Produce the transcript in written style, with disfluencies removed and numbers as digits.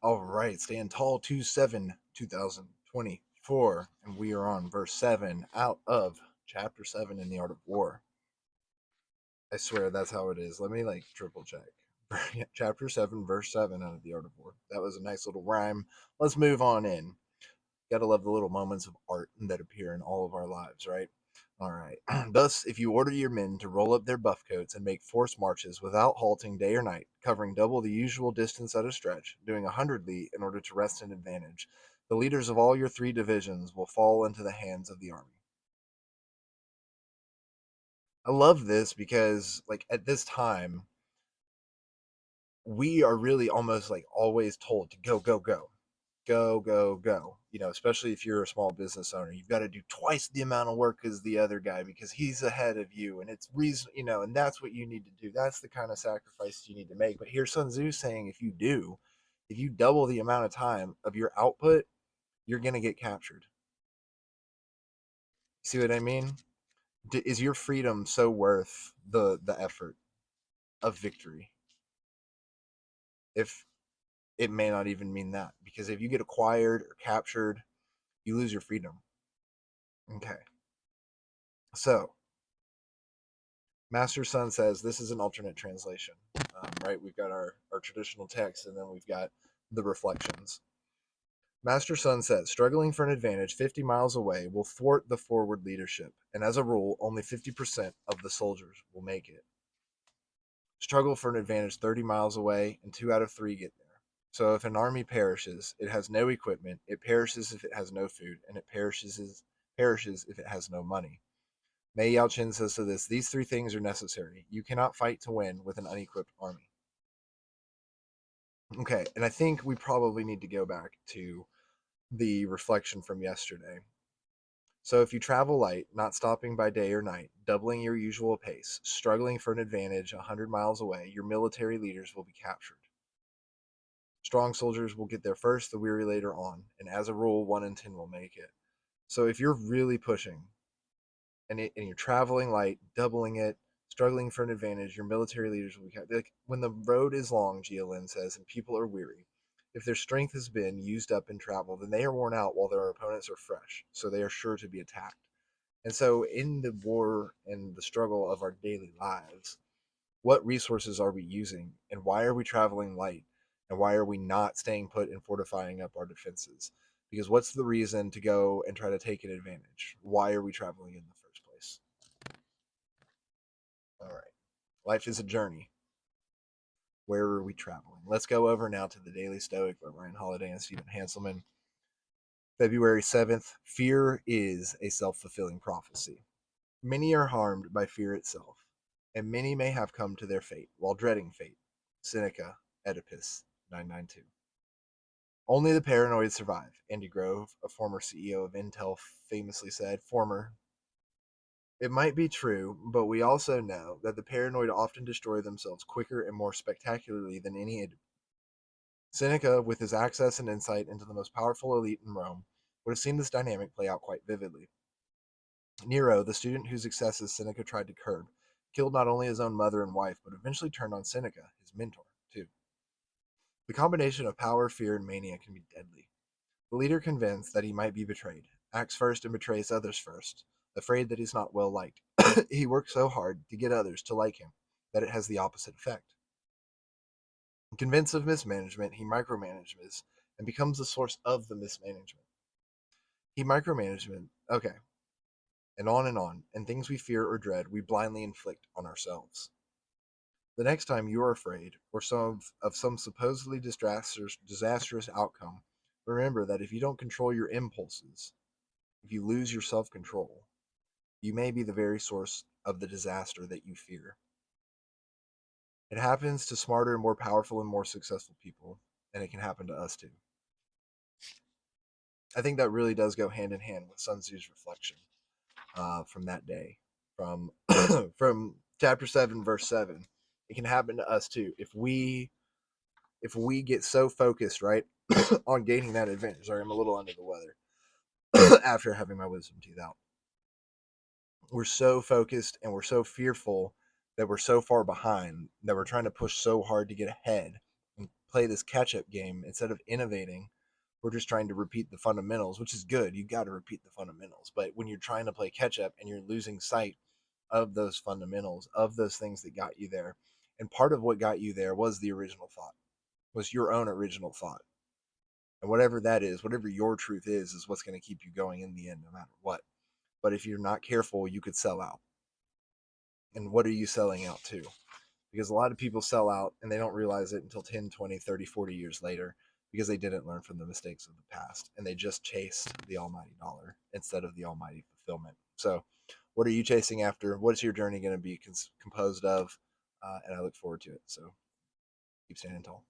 All right, stand tall 2-7 2024, and we are on verse 7 out of chapter 7 in the Art of War. I swear that's how it is. Let me triple check. Chapter 7, verse 7 out of the Art of War. That was a nice little rhyme. Let's move on in. Gotta love the little moments of art that appear in all of our lives, right? All right. Thus, if you order your men to roll up their buff coats and make forced marches without halting day or night, covering double the usual distance at a stretch, doing 100 li in order to wrest an advantage, the leaders of all your 3 divisions will fall into the hands of the army. I love this because, at this time, we are really almost always told to go, go, go, go, go, go. Especially if you're a small business owner, you've got to do twice the amount of work as the other guy because he's ahead of you, and it's reason, and that's what you need to do. That's the kind of sacrifice you need to make. But here's Sun Tzu saying, if you double the amount of time of your output, you're gonna get captured. See what I mean? Is your freedom so worth the effort of victory? If it may not even mean that, because if you get acquired or captured, you lose your freedom. Okay. So, Master Sun says this is an alternate translation, right? We've got our traditional text, and then we've got the reflections. Master Sun says struggling for an advantage 50 miles away will thwart the forward leadership, and as a rule, only 50% of the soldiers will make it. Struggle for an advantage 30 miles away, and 2 out of 3 get there. So if an army perishes, it has no equipment, it perishes if it has no food, and it perishes if it has no money. Mei Yao Chen says to this, these 3 things are necessary. You cannot fight to win with an unequipped army. Okay, and I think we probably need to go back to the reflection from yesterday. So if you travel light, not stopping by day or night, doubling your usual pace, struggling for an advantage 100 miles away, your military leaders will be captured. Strong soldiers will get there first, the weary later on, and as a rule, 1 in 10 will make it. So if you're really pushing and you're traveling light, doubling it, struggling for an advantage, your military leaders will be like when the road is long, Lin says, and people are weary. If their strength has been used up in travel, then they are worn out while their opponents are fresh, so they are sure to be attacked. And so, in the war and the struggle of our daily lives, what resources are we using, and why are we traveling light, and why are we not staying put and fortifying up our defenses? Because what's the reason to go and try to take an advantage? Why are we traveling in the first place? All right. Life is a journey. Where are we traveling? Let's go over now to the Daily Stoic by Ryan Holiday and Stephen Hanselman. February 7th. Fear is a self fulfilling prophecy. Many are harmed by fear itself, and many may have come to their fate while dreading fate. Seneca, Oedipus, 992. Only the paranoid survive. Andy Grove, a former CEO of Intel, famously said, former, it might be true, but we also know that the paranoid often destroy themselves quicker and more spectacularly than any. Seneca, with his access and insight into the most powerful elite in Rome, would have seen this dynamic play out quite vividly. Nero, the student whose successes Seneca tried to curb, killed not only his own mother and wife, but eventually turned on Seneca, his mentor, too. The combination of power, fear, and mania can be deadly. The leader, convinced that he might be betrayed, acts first and betrays others first, afraid that he's not well liked. He works so hard to get others to like him that it has the opposite effect. Convinced of mismanagement, he micromanages and becomes the source of the mismanagement. He micromanagement, okay, and on, and things we fear or dread, we blindly inflict on ourselves. The next time you are afraid or of some supposedly disastrous outcome, remember that if you don't control your impulses, if you lose your self control, you may be the very source of the disaster that you fear. It happens to smarter and more powerful and more successful people, and it can happen to us too. I think that really does go hand in hand with Sun Tzu's reflection from that day, from from chapter 7, verse 7. It can happen to us too if we get so focused, right, on gaining that advantage. Sorry, I'm a little under the weather after having my wisdom teeth out. We're so focused and we're so fearful that we're so far behind that we're trying to push so hard to get ahead and play this catch up game. Instead of innovating, we're just trying to repeat the fundamentals, which is good. You got to repeat the fundamentals. But when you're trying to play catch up and you're losing sight of those fundamentals, of those things that got you there, and part of what got you there was the original thought, was your own original thought. And whatever that is, whatever your truth is what's going to keep you going in the end, no matter what. But if you're not careful, you could sell out. And what are you selling out to? Because a lot of people sell out and they don't realize it until 10, 20, 30, 40 years later because they didn't learn from the mistakes of the past and they just chased the almighty dollar instead of the almighty fulfillment. So, what are you chasing after? What's your journey going to be composed of? And I look forward to it. So, keep standing tall.